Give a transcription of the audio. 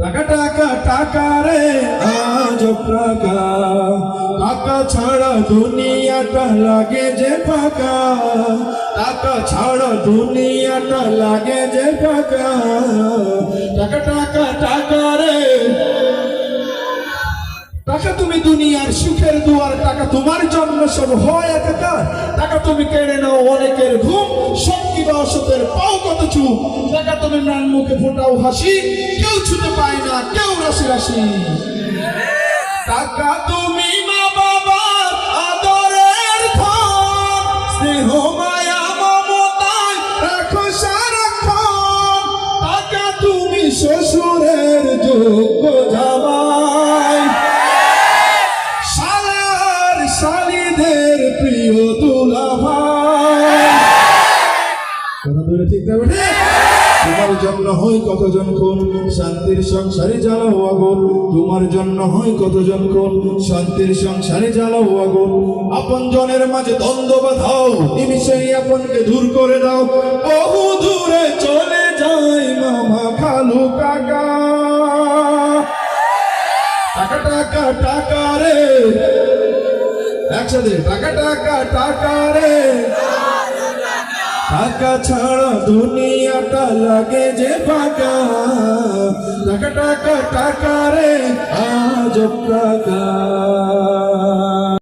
টাকা টাকা টাকা রে আজব টাকা, টাকা ছাড়া দুনিয়াটা লাগে যে ফাঁকা, টাকা ছাড়া দুনিয়াটা লাগে যে ফাঁকা। টাকা টাকা টাকা রে টাকা তুমি দুনিয়ার সুখের দুয়ার, টাকা তোমার জন্য সব হয় একাকার। টাকা তুমি কেড়ে নাও অনেকের ঘুম, সত্যি বা অসতের পাও কত চুপ। টাকা তুমি ম্লান মুখে ফোটাও হাসি, কেউ ছুটে পায় না কেউ রাশি রাশি। টাকা তুমি মা বাবার আদরের ধন, স্নেহ মায়া মমতায় রাখো সারাক্ষণ। টাকা তুমি শ্বশুরের যোগ্য জামাই, শালার শালীদের প্রিয় দুলাভাই। কথা বলে ঠিক না বেটে? তোমার জন্য হয় কতজন খুন, শান্তির সংসারে জ্বালাও আগুন। তোমার জন্য হয় কতজন খুন, শান্তির সংসারে জ্বালাও আগুন। আপন জনের মাঝে দ্বন্দ্ব বাঁধাও, নিমিষেই আপনকে দূর করে দাও। বহু দূরে চলে যায় মামা খালু কাকা। টাকা টাকা টাকা রে একসাথে, টাকা টাকা টাকা রে। টাকা ছাড়া দুনিয়াটা লাগে যে ফাঁকা, টাকা টাকা টাকা রে আজব টাকা।